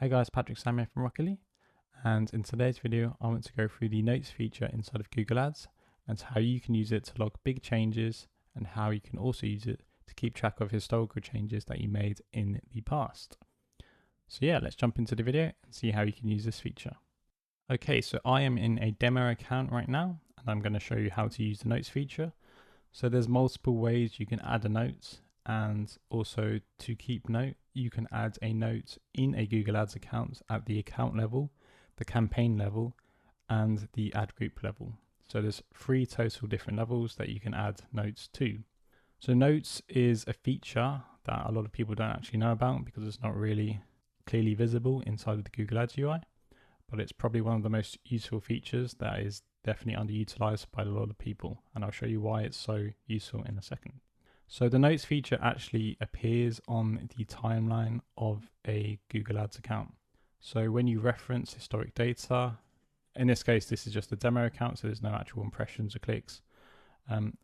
Hey guys, Patrick Sam here from Rocketly, and in today's video I want to go through the notes feature inside of Google Ads and how you can use it to log big changes and how you can also use it to keep track of historical changes that you made in the past. So yeah, let's jump into the video and see how you can use this feature. Okay, so I am in a demo account right now and I'm going to show you how to use the notes feature. So there's multiple ways you can add a note, and also to keep note, you can add a note in a Google Ads account at the account level, the campaign level, and the ad group level. So there's 3 total different levels that you can add notes to. So notes is a feature that a lot of people don't actually know about because it's not really clearly visible inside of the Google Ads UI, but it's probably one of the most useful features that is definitely underutilized by a lot of people, and I'll show you why it's so useful in a second. So the notes feature actually appears on the timeline of a Google Ads account. So when you reference historic data, in this case, this is just a demo account, so there's no actual impressions or clicks.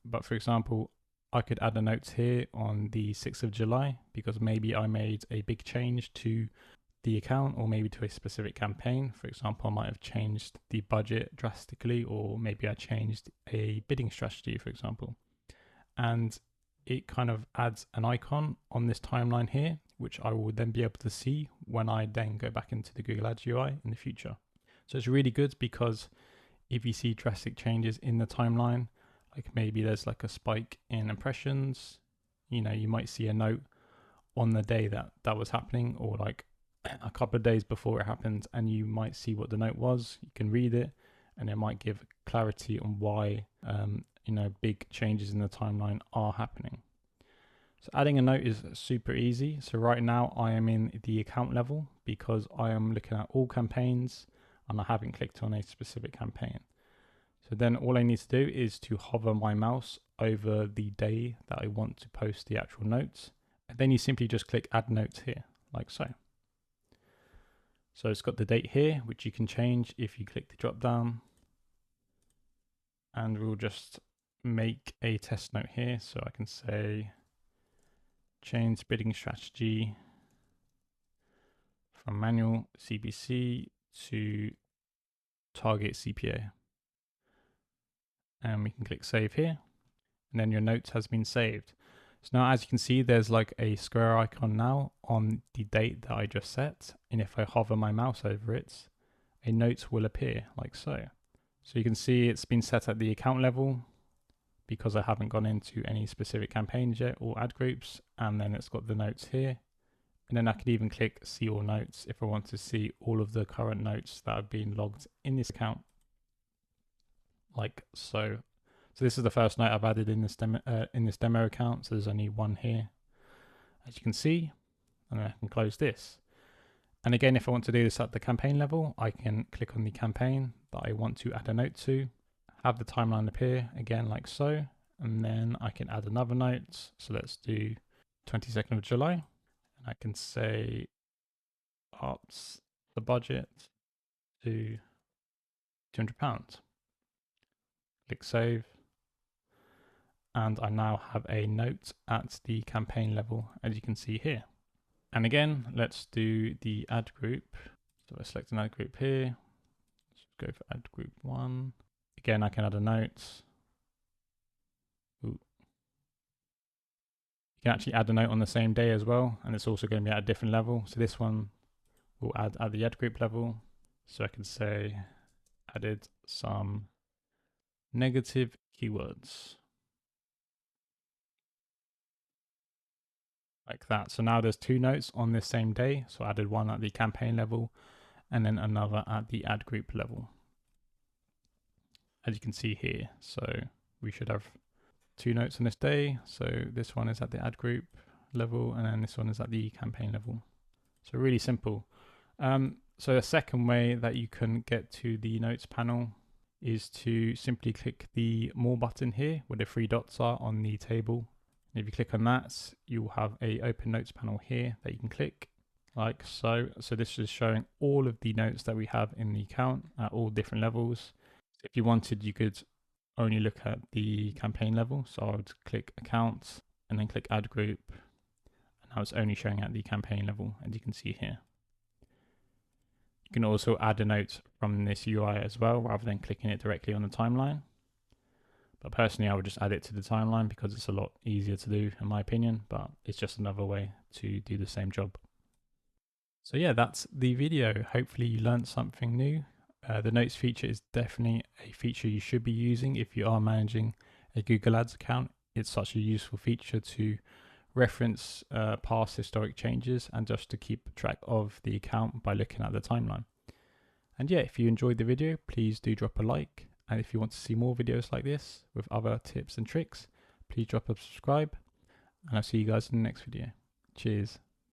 But for example, I could add a note here on the 6th of July because maybe I made a big change to the account or maybe to a specific campaign. For example, I might have changed the budget drastically, or maybe I changed a bidding strategy, for example. And it kind of adds an icon on this timeline here, which I will then be able to see when I then go back into the Google Ads UI in the future. So it's really good because if you see drastic changes in the timeline, like maybe there's like a spike in impressions, you might see a note on the day that was happening, or like a couple of days before it happened, and you might see what the note was. You can read it and it might give clarity on why big changes in the timeline are happening. So adding a note is super easy. So right now I am in the account level because I am looking at all campaigns and I haven't clicked on a specific campaign. So then all I need to do is to hover my mouse over the day that I want to post the actual notes, and then you simply just click add notes here, like so. So it's got the date here, which you can change if you click the drop down. And we'll just make a test note here. So I can say change bidding strategy from manual CPC to target CPA. And we can click save here. And then your note has been saved. So now, as you can see, there's like a square icon now on the date that I just set. And if I hover my mouse over it, a note will appear like so. So you can see it's been set at the account level because I haven't gone into any specific campaigns yet or ad groups. And then it's got the notes here. And then I could even click see all notes if I want to see all of the current notes that have been logged in this account, like so. So this is the first note I've added in this demo account. So there's only one here, as you can see, and then I can close this. And again, if I want to do this at the campaign level, I can click on the campaign that I want to add a note to, have the timeline appear again like so, and then I can add another note. So let's do 22nd of July, and I can say ups the budget to £200. Click save. And I now have a note at the campaign level, as you can see here. And again, let's do the ad group. So I select an ad group here. Let's go for ad group 1. Again, I can add a note. Ooh. You can actually add a note on the same day as well, and it's also going to be at a different level. So this one will add at the ad group level. So I can say added some negative keywords. Like that. So now there's 2 notes on this same day. So I added one at the campaign level and then another at the ad group level, as you can see here. So we should have 2 notes on this day. So this one is at the ad group level and then this one is at the campaign level. So really simple. So the second way that you can get to the notes panel is to simply click the more button here where the 3 dots are on the table. And if you click on that, you'll have a open notes panel here that you can click like so. So this is showing all of the notes that we have in the account at all different levels. If you wanted, you could only look at the campaign level. So I would click account and then click ad group. And now it's only showing at the campaign level, as you can see here. You can also add a note from this UI as well, rather than clicking it directly on the timeline. But personally, I would just add it to the timeline because it's a lot easier to do, in my opinion, but it's just another way to do the same job. So yeah, that's the video. Hopefully you learned something new. The notes feature is definitely a feature you should be using if you are managing a Google Ads account. It's such a useful feature to reference past historic changes and just to keep track of the account by looking at the timeline. And yeah, if you enjoyed the video, please do drop a like. And if you want to see more videos like this with other tips and tricks, please drop a subscribe. And I'll see you guys in the next video. Cheers.